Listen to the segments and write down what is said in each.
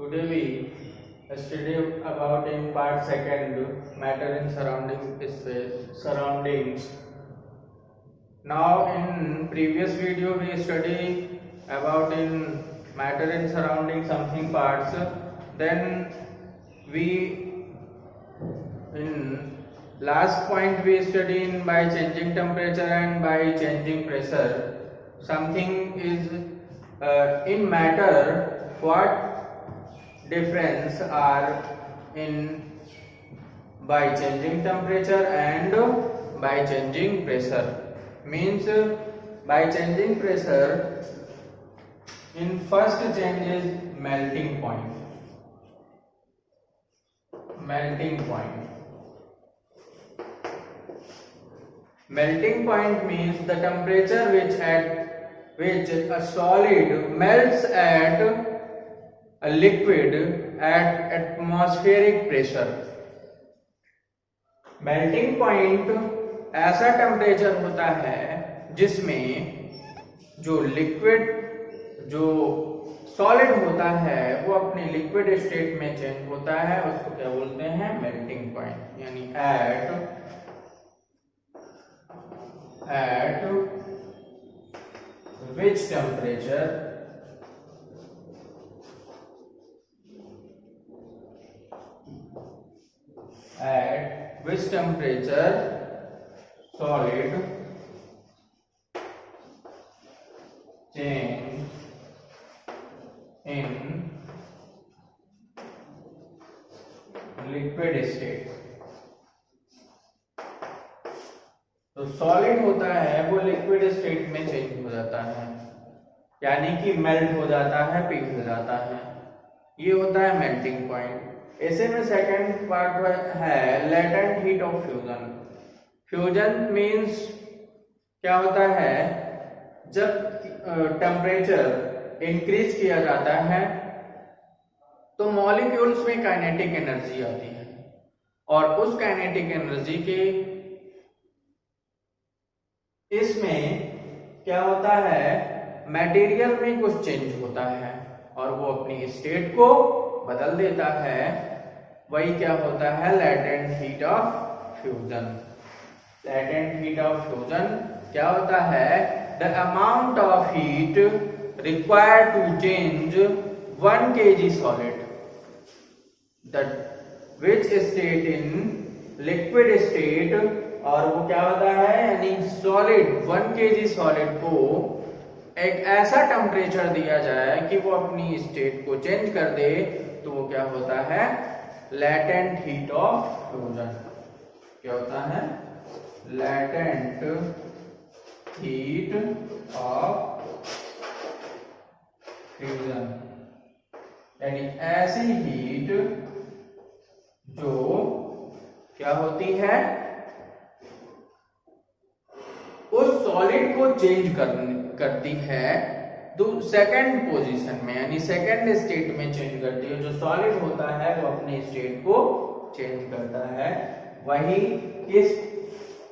Today we study about in part second matter in surrounding space surroundings. Now in previous video we study about in matter in surrounding something parts. Then we in last point we study in by changing temperature and by changing pressure. Something is in matter what difference are in by changing temperature and by changing pressure. Means by changing pressure, in first change is melting point. Melting point. Melting point means the temperature at which a solid melts at a liquid at atmospheric pressure. Melting point ऐसा temperature होता है जिसमें जो liquid जो solid होता है वो अपने लिक्विड स्टेट में चेंज होता है, उसको क्या बोलते हैं? Melting point. यानी at which temperature at which temperature solid change in liquid state। तो सॉलिड होता है वो लिक्विड स्टेट में चेंज हो जाता है, यानी कि मेल्ट हो जाता है, पिघल जाता है। ये होता है मेल्टिंग पॉइंट। ऐसे में सेकंड पार्ट है latent heat of fusion. Fusion means क्या होता है? जब टेम्परेचर इंक्रीज किया जाता है तो मॉलिक्यूल्स में काइनेटिक एनर्जी आती है और उस काइनेटिक एनर्जी के इसमें क्या होता है? मटेरियल में कुछ चेंज होता है और वो अपनी स्टेट को बदल देता है। वही क्या होता है? Latent heat of fusion. Latent heat of fusion क्या होता है? The amount of heat required to change 1 kg solid that which state in liquid state. और वो क्या होता है? यानी सॉलिड 1 kg सॉलिड को एक ऐसा टेम्परेचर दिया जाए कि वो अपनी स्टेट को चेंज कर दे, तो वो क्या होता है? Latent heat of fusion. क्या होता है? Latent heat of fusion. यानी ऐसी हीट जो क्या होती है? उस सॉलिड को चेंज करती है सेकंड पोजीशन में, यानी सेकंड स्टेट में चेंज करती है। जो सॉलिड होता है वो अपनी स्टेट को चेंज करता है। वही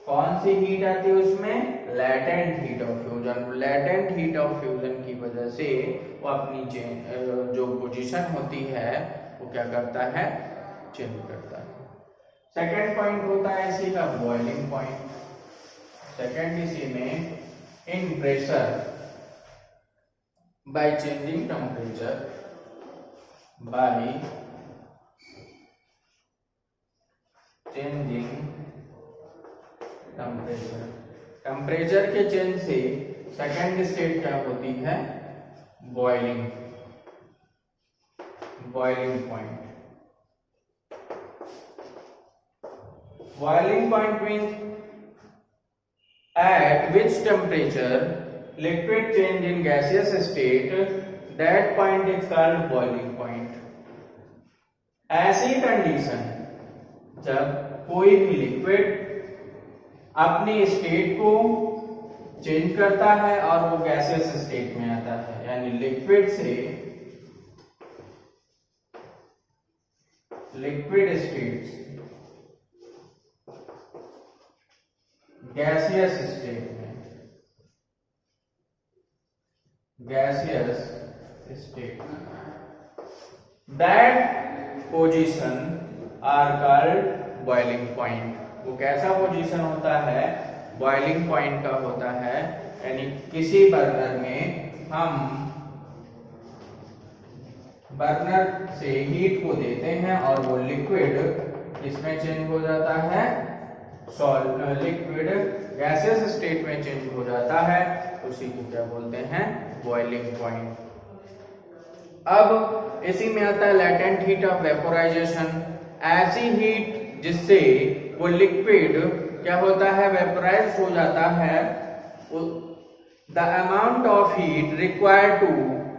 कौन सी हीट आती है उसमें? Latent heat of fusion. Latent heat of fusion की वजह से वो अपनी जो पोजीशन होती है वो क्या करता है? चेंज करता है। सेकंड पॉइंट होता है इसी का बॉइलिंग पॉइंट। सेकंड इसी में इन pressure by changing temperature by changing temperature। Temperature के चेंज से सेकंड स्टेट क्या होती है? Boiling. Boiling point. Boiling point means at which temperature liquid change in gaseous state, that point is called boiling point। ऐसी condition जब कोई भी liquid अपनी स्टेट को चेंज करता है और वो गैसियस स्टेट में आता है, यानी लिक्विड से लिक्विड स्टेट गैसियस स्टेट में, gaseous state that position are called boiling point. वो कैसा पोजीशन होता है, बॉइलिंग पॉइंट का होता है, यानी किसी बर्नर में हम बर्नर से हीट को देते हैं और वो लिक्विड इसमें चेंज हो जाता है, लिक्विड गैसेस स्टेट में चेंज हो जाता है, उसी को क्या बोलते हैं, बॉइलिंग पॉइंट। अब इसी में आता है लेटेंट हीट ऑफ वेपोराइजेशन। ऐसी हीट जिससे वो लिक्विड क्या होता है, वेपोराइज हो जाता है। The amount of heat required to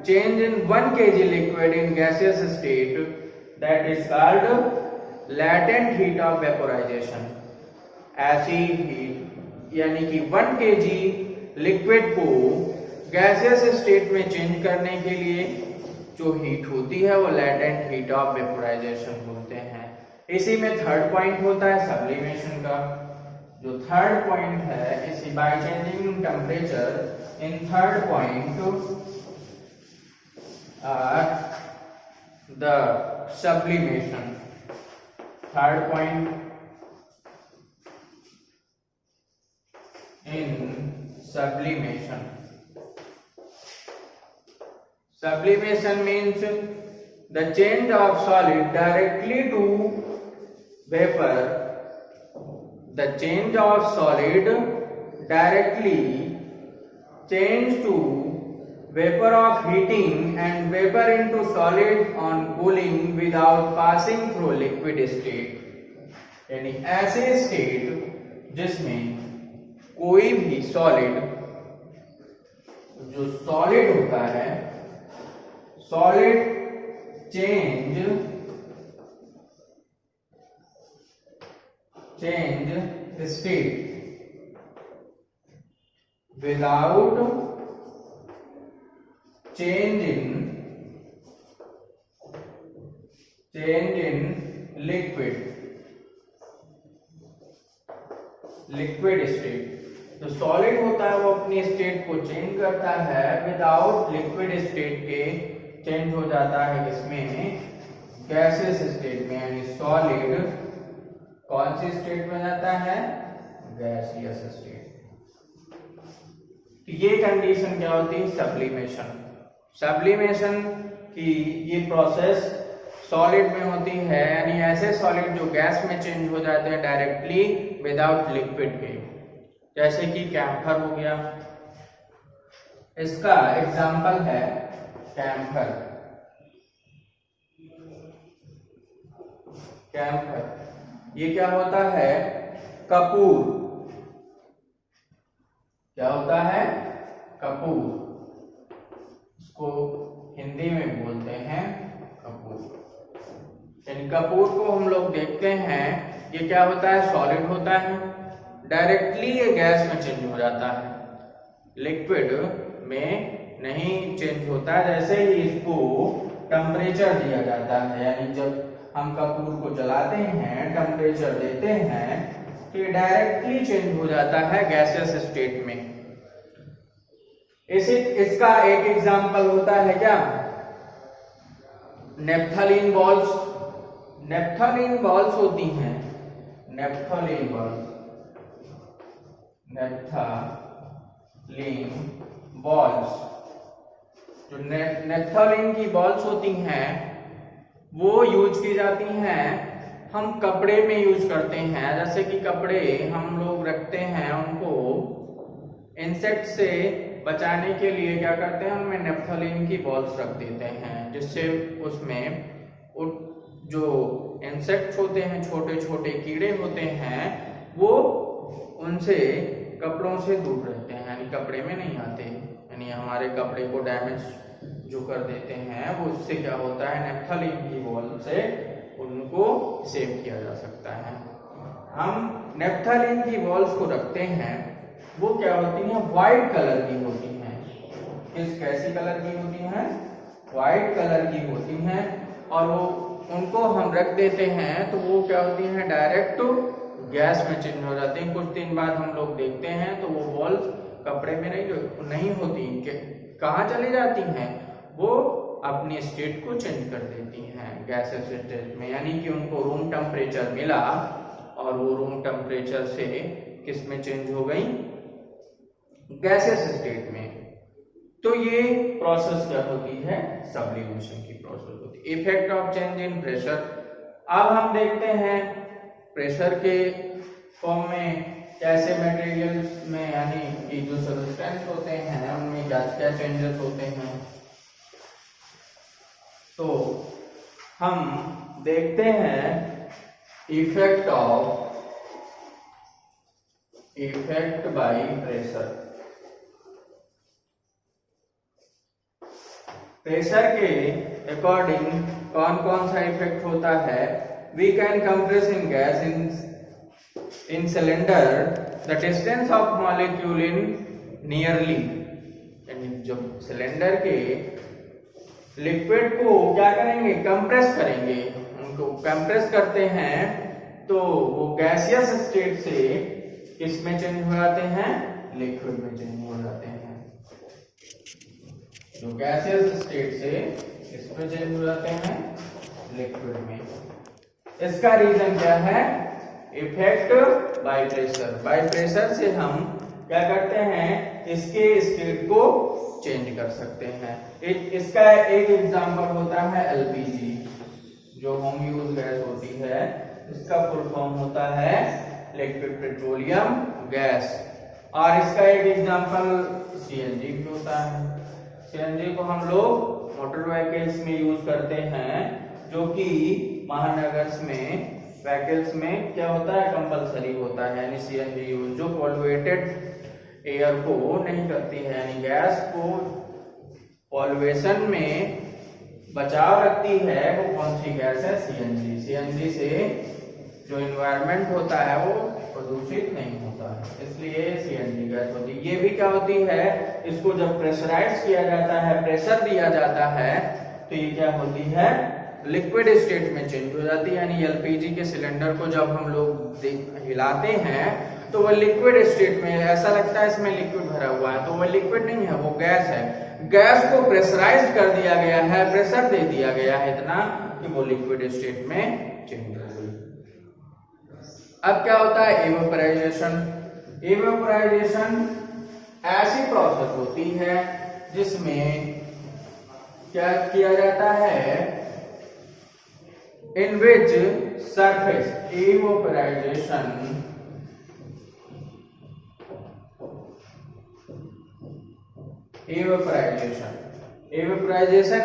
change in 1 kg liquid in gaseous state, that is called latent heat of vaporization। ऐसी हीट यानी कि 1 kg लिक्विड को गैसियस स्टेट में चेंज करने के लिए जो हीट होती है वो लेटेंट हीट ऑफ वेपोराइजेशन बोलते हैं। इसी में थर्ड पॉइंट होता है सब्लिमेशन का। जो थर्ड पॉइंट है, इसी by changing temperature in third point the sublimation। third point in sublimation। sublimation means the change of solid directly to vapor। the change of solid directly change to vapor of heating and vapor into solid on cooling without passing through liquid state। यानी ऐसे state जिसमें कोई भी solid, जो solid होता है, solid change state without change in liquid state। तो सॉलिड होता है वो अपनी स्टेट को चेंज करता है, विदाउट लिक्विड स्टेट के चेंज हो जाता है किसमें, गैसियस स्टेट में। यानी सॉलिड कौन सी स्टेट में जाता है, गैसियस स्टेट। तो ये कंडीशन क्या होती है, सब्लिमेशन। सब्लिमेशन की ये प्रोसेस सॉलिड में होती है, यानी ऐसे सॉलिड जो गैस में चेंज हो जाते हैं डायरेक्टली विदाउट लिक्विड के, जैसे कि कैम्फर हो गया। इसका एग्जांपल है कैम्फर। कैम्फर ये क्या होता है, कपूर। क्या होता है, कपूर। इसको हिंदी में बोलते हैं कपूर। यानी कपूर को हम लोग देखते हैं, ये क्या होता है, सॉलिड होता है, डायरेक्टली ये गैस में चेंज हो जाता है, लिक्विड में नहीं चेंज होता है। जैसे ही इसको टेम्परेचर दिया जाता है, यानी जब हम कपूर को जलाते हैं, टेम्परेचर देते हैं, तो ये डायरेक्टली चेंज हो जाता है गैसियस स्टेट में। इसका एक एग्जांपल होता है क्या, नेप्थलीन बॉल्स। नेप्थलीन बॉल्स होती हैं, नेप्थलीन बॉल्स, नेप्थलीन बॉल्स। जो नेप्थलीन की बॉल्स होती हैं वो यूज की जाती हैं, हम कपड़े में यूज करते हैं। जैसे कि कपड़े हम लोग रखते हैं, उनको इंसेक्ट से बचाने के लिए क्या करते हैं, उनमें नेप्थलीन की बॉल्स रख देते हैं, जिससे उसमें जो इंसेक्ट्स होते हैं, छोटे छोटे कीड़े होते हैं, वो उनसे कपड़ों से दूर रहते हैं, यानी कपड़े में नहीं आते। यानी हमारे कपड़े को डैमेज जो कर देते हैं, वो उससे क्या होता है, नेप्थलीन की बॉल से उनको सेव किया जा सकता है। हम नेप्थलीन की बॉल्स को रखते हैं, वो क्या होती हैं, व्हाइट कलर की होती हैं। कैसी कलर की होती हैं, व्हाइट कलर की होती हैं। और वो उनको हम रख देते हैं तो वो क्या होती हैं, डायरेक्ट गैस में चेंज हो जाती हैं। कुछ दिन बाद हम लोग देखते हैं तो वो बॉल्स कपड़े में नहीं होती, कहाँ चली जाती हैं, वो अपनी स्टेट को चेंज कर देती हैं गैसेस स्टेट में, यानी कि उनको रूम टेम्परेचर मिला और वो रूम टेम्परेचर से किस में चेंज हो गई, गैसेस स्टेट में। तो ये प्रोसेस क्या होती है, सब्लिमेशन की प्रोसेस होती है। Effect of change in pressure, अब हम देखते हैं प्रेशर के फॉर्म में कैसे मटेरियल्स में यानी कि जो सब्सटेंस होते हैं उनमें क्या क्या चेंजेस होते हैं। तो हम देखते हैं इफेक्ट बाय प्रेशर। प्रेशर के अकॉर्डिंग कौन कौन सा इफेक्ट होता है। We can compress in gas in cylinder the distance of molecule in nearly, यानी जब सिलेंडर के लिक्विड को क्या करेंगे, कंप्रेस करेंगे, उनको कंप्रेस करते हैं तो वो गैसियस स्टेट से किस में चेंज हो जाते हैं, लिक्विड में चेंज हो जाते हैं। जो गैसियस स्टेट से किस में चेंज हो जाते हैं, लिक्विड में। इसका रीजन क्या है, effect by pressure. By pressure से हम क्या करते हैं, इसके स्टेट को चेंज कर सकते हैं। इसका एक एग्जांपल होता है एलपीजी, जो होम यूज गैस होती है, इसका फुल फॉर्म होता है लिक्विड पेट्रोलियम गैस। और इसका एक एग्जांपल सीएनजी भी होता है। सीएनजी को हम लोग मोटर व्हीकल्स में यूज करते हैं, जो कि महानगर्स में व्हीकल्स में क्या होता है, कंपलसरी होता है, यानी सीएनजी यूज, जो पॉल्यूटेड एयर को नहीं करती है, यानी गैस को पॉल्यूशन में बचाव रखती है। वो कौन सी गैस है, सीएनजी। सीएनजी से जो एनवायरनमेंट होता है वो प्रदूषित नहीं होता है, इसलिए सीएनजी गैस होती है। ये भी क्या होती है, इसको जब प्रेशराइज किया जाता है, प्रेशर दिया जाता है, तो ये क्या होती है, लिक्विड स्टेट में चेंज हो जाती है। यानी एलपीजी के सिलेंडर को जब हम लोग हिलाते हैं तो वह लिक्विड स्टेट में, ऐसा लगता है इसमें लिक्विड भरा हुआ है, तो वह लिक्विड नहीं है, वो गैस है। गैस को प्रेशराइज कर दिया गया है, प्रेशर दे दिया गया है इतना कि वो लिक्विड स्टेट में चेंज हो गई। अब क्या होता है, इवेपोराइजेशन। इवेपोराइजेशन ऐसी प्रोसेस होती है जिसमें क्या किया जाता है, in which surface evaporization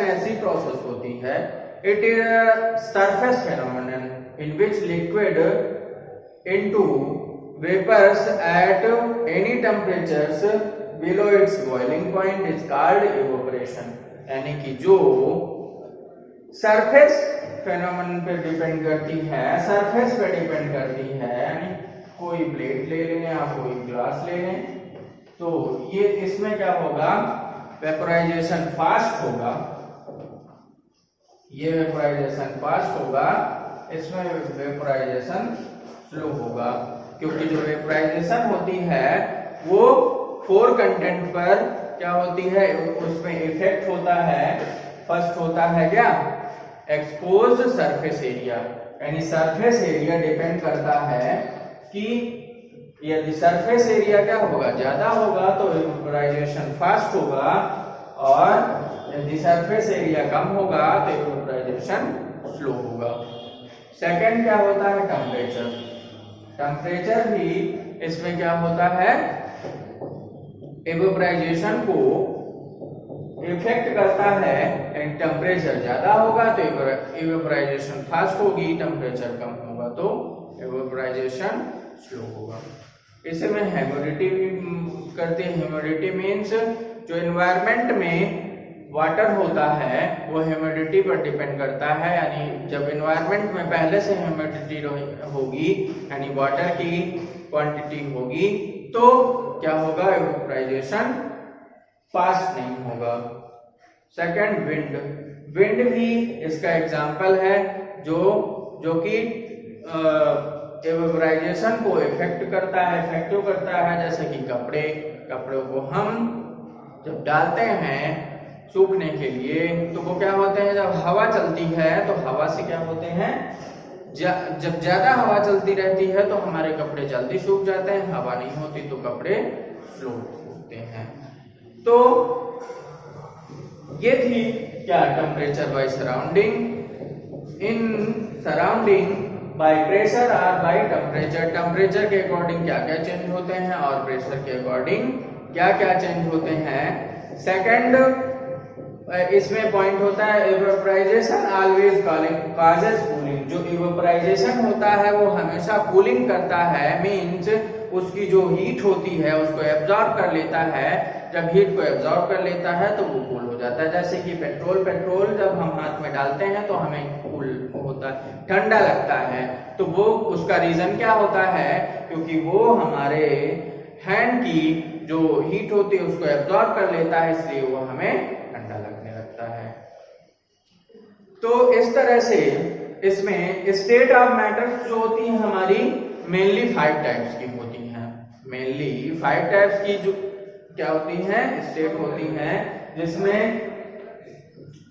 ऐसी प्रोसेस होती है, it is a surface phenomenon in which liquid into vapors at any temperatures below its boiling point is called evaporation। यानी कि जो सरफेस फेनोमेनन पे डिपेंड करती है, सरफेस पे डिपेंड करती है, यानी कोई प्लेट ले लें या कोई ग्लास ले लें, तो ये इसमें क्या होगा, वेपोराइजेशन फास्ट होगा। ये वेपोराइजेशन फास्ट होगा, इसमें वेपोराइजेशन स्लो होगा, क्योंकि जो वेपोराइजेशन होती है वो 4 कंटेंट पर क्या होती है, उसमें इफेक्ट होता है। फर्स्ट होता है क्या, एक्सपोज्ड सरफेस एरिया, यानी सरफेस एरिया डिपेंड करता है कि यदि सरफेस एरिया क्या होगा, ज्यादा होगा तो इवेपोराइजेशन फास्ट होगा, और यदि सरफेस एरिया कम होगा तो इवेपोराइजेशन स्लो होगा। सेकंड क्या होता है, टेम्परेचर। टेम्परेचर भी इसमें क्या होता है, इवेपोराइजेशन को इफेक्ट करता है। टेम्परेचर ज्यादा होगा तो इवेपोराइजेशन फास्ट होगी, टेम्परेचर कम होगा तो इवेपोराइजेशन स्लो होगा। इसमें ह्यूमिडिटी भी करते हैं। ह्यूमिडिटी मीन्स जो एनवायरनमेंट में वाटर होता है वो ह्यूमिडिटी पर डिपेंड करता है, यानी जब एनवायरनमेंट में पहले से ह्यूमिडिटी होगी, यानी वाटर की क्वांटिटी होगी, तो क्या होगा, इवेपोराइजेशन फास्ट नहीं होगा। Second, wind. विंड भी इसका एग्जांपल है, जो कि इवेपोराइजेशन को इफेक्ट करता है, इफेक्टिव करता है। जैसे कि कपड़ों को हम जब डालते हैं सूखने के लिए। तो वो क्या होते हैं, जब हवा चलती है तो हवा से क्या होते हैं, जब ज्यादा हवा चलती रहती है तो हमारे कपड़े जल्दी सूख जाते हैं, हवा नहीं होती तो कपड़े स्लो सूखते हैं। तो ये थी क्या, temperature by surrounding. In surrounding by pressure और बाय टेम्परेचर, टेम्परेचर के अकॉर्डिंग क्या क्या चेंज होते हैं और प्रेशर के अकॉर्डिंग क्या क्या चेंज होते हैं। सेकंड इसमें पॉइंट होता है इवेपोराइजेशन ऑलवेज कॉजेस कूलिंग। जो इवेपोराइजेशन होता है वो हमेशा कूलिंग करता है, मींस उसकी जो हीट होती है उसको एब्जॉर्ब कर लेता है। जब हीट को एब्जॉर्ब कर लेता है तो वो कूल हो जाता है। जैसे कि पेट्रोल जब हम हाथ में डालते हैं तो हमें कूल होता है, ठंडा लगता है। तो वो उसका रीजन क्या होता है, क्योंकि वो हमारे हैंड की जो हीट होती है उसको एब्जॉर्ब कर लेता है, इसलिए वो हमें ठंडा लगने लगता है। तो इस तरह से इसमें स्टेट ऑफ मैटर्स जो होती है हमारी मेनली 5 टाइप्स की होती हैं। मेनली 5 टाइप्स की जो क्या होती हैं, स्टेट होती हैं, जिसमें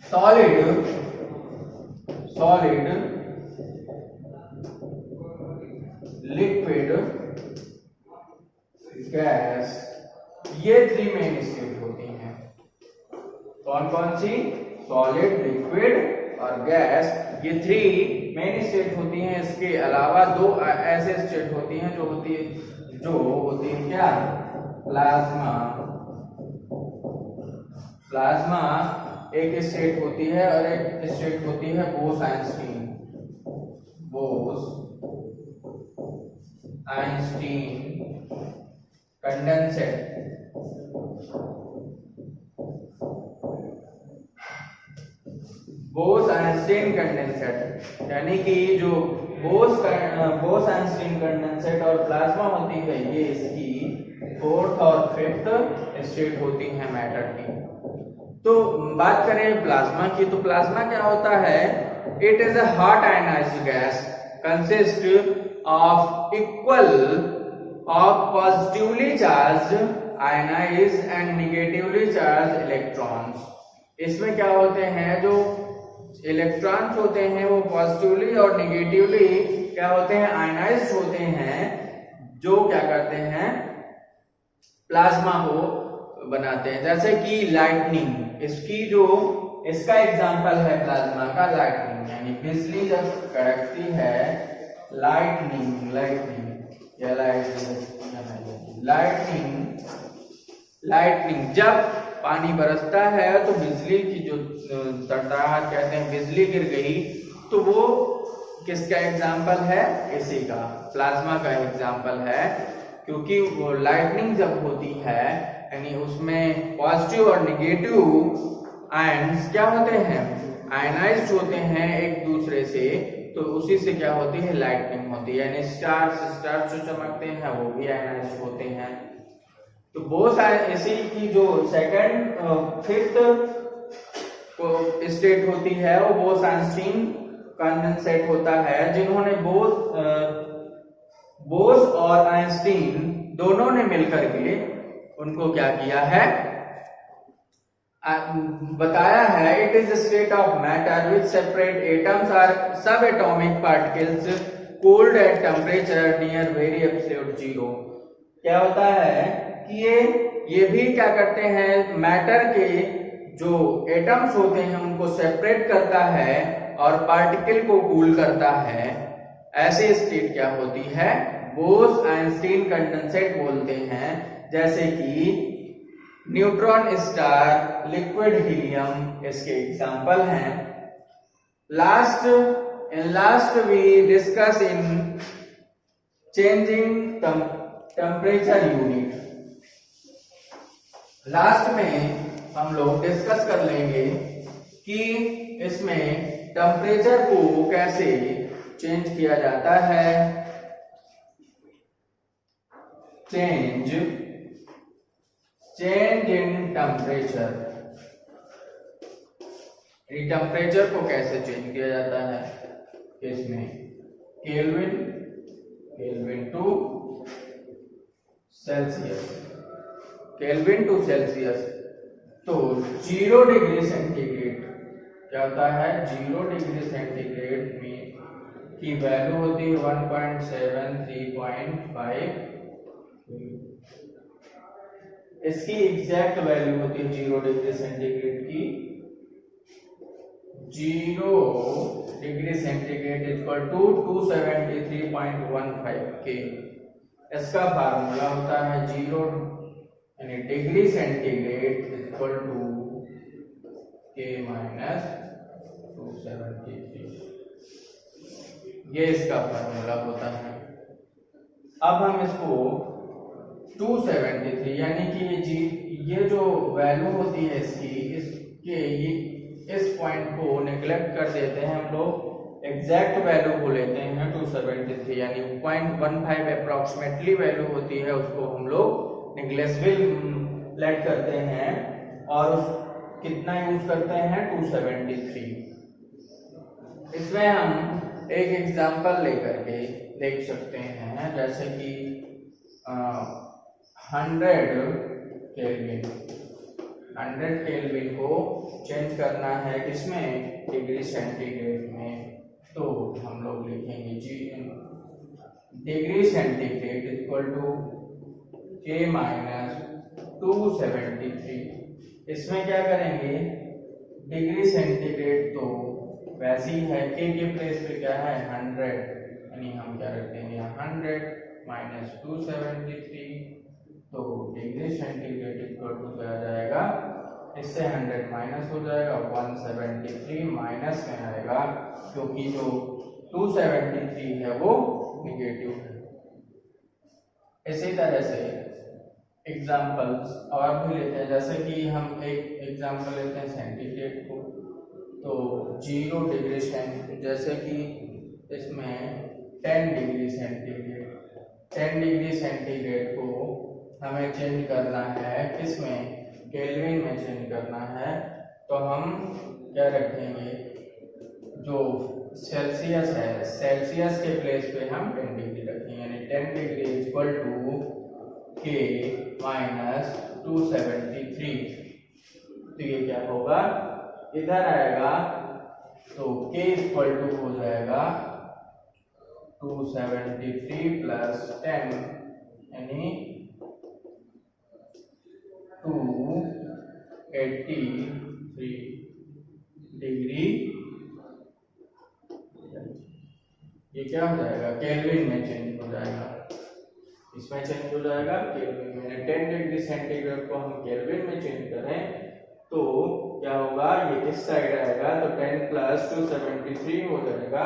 सॉलिड, लिक्विड, गैस, ये 3 मेन स्टेट होती हैं। कौन कौन सी, सॉलिड, लिक्विड और गैस, ये 3 मेन स्टेट होती हैं। इसके अलावा 2 ऐसे स्टेट होती हैं जो होती है क्या, प्लाज्मा एक स्टेट होती है और एक स्टेट होती है बोस-आइंस्टीन कंडेंसेट। बोस-आइंस्टीन कंडेंसेट, यानी कि जो बोस-आइंस्टीन कंडेंसेट और प्लाज्मा होती है, ये इसकी 4th और 5th स्टेट होती है मैटर की। तो बात करें प्लाज्मा की, तो प्लाज्मा क्या होता है, it is a hot ionised gas consist of equal of positively charged ionised and negatively charged electrons. इसमें क्या होते हैं, जो इलेक्ट्रॉन्स होते हैं वो पॉजिटिवली और नेगेटिवली क्या होते हैं, आयनाइज्ड होते हैं, जो क्या करते हैं, प्लाज्मा को बनाते हैं। जैसे कि लाइटनिंग, इसका एग्जांपल है प्लाज्मा का लाइटनिंग, यानी बिजली जब कड़कती है, लाइटनिंग जब पानी बरसता है तो बिजली की जो तड़तड़ाहट कहते हैं, बिजली गिर गई, तो वो किसका एग्जाम्पल है, इसी का, प्लाज्मा का एग्जाम्पल है। क्योंकि वो लाइटनिंग जब होती है, यानी उसमें पॉजिटिव और नेगेटिव आयन्स क्या होते हैं, आयनाइज्ड होते हैं एक दूसरे से, तो उसी से क्या होती है, लाइटनिंग होती है। यानी स्टार्स जो चमकते हैं वो भी आयनाइज्ड होते हैं। तो बोस इसी की जो 2nd 5th स्टेट होती है वो बोस-आइंस्टीन कंडेंसेट होता है, जिन्होंने बोस और आइंस्टीन दोनों ने मिलकर के उनको क्या किया है, बताया है, it is state of matter which separate atoms are subatomic particles cooled at temperature near very absolute zero. क्या होता है कि ये भी क्या करते हैं, मैटर के जो एटम्स होते हैं उनको सेपरेट करता है और पार्टिकल को कूल करता है। ऐसे स्टेट क्या होती है, बोस-आइंस्टीन कंडेंसेट बोलते हैं। जैसे कि न्यूट्रॉन स्टार, लिक्विड हीलियम इसके एग्जांपल हैं। Last we discuss in changing temperature unit. Last में हम लोग डिस्कस कर लेंगे कि इसमें टेम्परेचर को कैसे चेंज किया जाता है। चेंज इन टेम्परेचर, टेम्परेचर को कैसे चेंज किया जाता है, इसमें केल्विन टू सेल्सियस तो 0 डिग्री सेंटीग्रेड क्या होता है, 0 डिग्री सेंटीग्रेड में की वैल्यू होती है 1.73.5। इसकी एग्जैक्ट वैल्यू होती है 0 डिग्री सेंटीग्रेड की, 0 डिग्री सेंटीग्रेड इक्वल टू 273.15 के। इसका फार्मूला होता है 0 यानी डिग्री सेंटीग्रेड इक्वल टू के माइनस 273, ये इसका फार्मूला होता है। अब हम इसको 273 यानी कि ये जो वैल्यू होती है इसके ये इस पॉइंट को नेग्लेक्ट कर देते हैं हम लोग, एग्जैक्ट वैल्यू को लेते हैं 273 यानी 0.15 अप्रोक्सीमेटली वैल्यू होती है, उसको हम लोग नेग्लेक्ट करते हैं और कितना यूज करते हैं 273। इसमें हम एक एग्जांपल लेकर के देख सकते हैं, जैसे कि 100 केल्विन को चेंज करना है किसमें, डिग्री सेंटीग्रेड में। तो हम लोग लिखेंगे डिग्री सेंटीग्रेड इक्वल टू के माइनस 273। इसमें क्या करेंगे, डिग्री सेंटीग्रेड तो वैसी है, के प्लेस पे क्या है 100 यानी हम क्या रखेंगे 100 माइनस 273। तो डिग्री सेंटीग्रेड इक्वल टू क्या आ जाएगा, इससे 100 माइनस हो जाएगा, 173 माइनस में आएगा क्योंकि जो 273 है वो निगेटिव है। इसी तरह से एग्जाम्पल्स और भी लेते हैं, जैसे कि हम एक एग्जाम्पल लेते हैं सेंटीग्रेड को। तो 0 डिग्री सेंटीग्रेड, जैसे कि इसमें 10 डिग्री सेंटीग्रेड को हमें चेंज करना है किसमें, केल्विन में चेंज करना है। तो हम क्या रखेंगे, जो सेल्सियस है, सेल्सियस के प्लेस पे हम 10 डिग्री रखेंगे, यानी 10 डिग्री इक्वल टू के माइनस 273। तो ये क्या होगा, इधर आएगा तो k इक्वल टू हो जाएगा 273 प्लस 10 यानी 283 डिग्री। ये क्या हो जाएगा, केल्विन में चेंज हो जाएगा, इसमें चेंज हो जाएगा केल्विन में। 10 डिग्री सेंटीग्रेड को हम केल्विन में चेंज करें तो क्या होगा, ये इस साइड आएगा तो 10 प्लस 273 हो जाएगा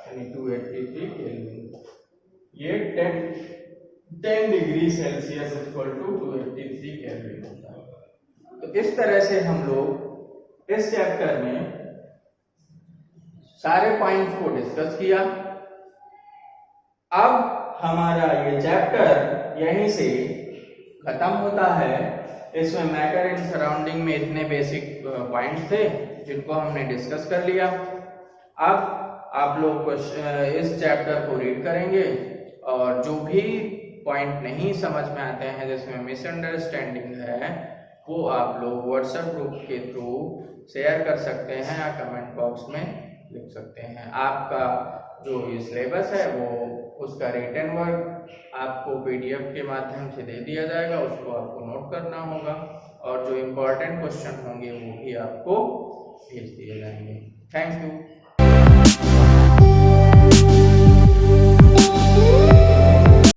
यानी 283 केल्विन। ये 10 degree Celsius equal to 283 kelvin होता है। तो इस तरह से हम लोग इस चैप्टर में सारे पॉइंट्स को डिस्कस किया। अब हमारा ये चैप्टर यहीं से खत्म होता है। इसमें मैटर एंड सराउंडिंग में इतने बेसिक पॉइंट्स थे जिनको हमने डिस्कस कर लिया। अब आप लोग इस चैप्टर को रीड करेंगे और जो भी पॉइंट नहीं समझ में आते हैं, जिसमें मिसअंडरस्टैंडिंग है, वो आप लोग व्हाट्सएप ग्रुप के थ्रू शेयर कर सकते हैं या कमेंट बॉक्स में लिख सकते हैं। आपका जो ये सिलेबस है वो उसका रिटन वर्क आपको पीडीएफ के माध्यम से दे दिया जाएगा, उसको आपको नोट करना होगा और जो इम्पोर्टेंट क्वेश्चन होंगे वो भी आपको भेज दिए जाएंगे। Thank you.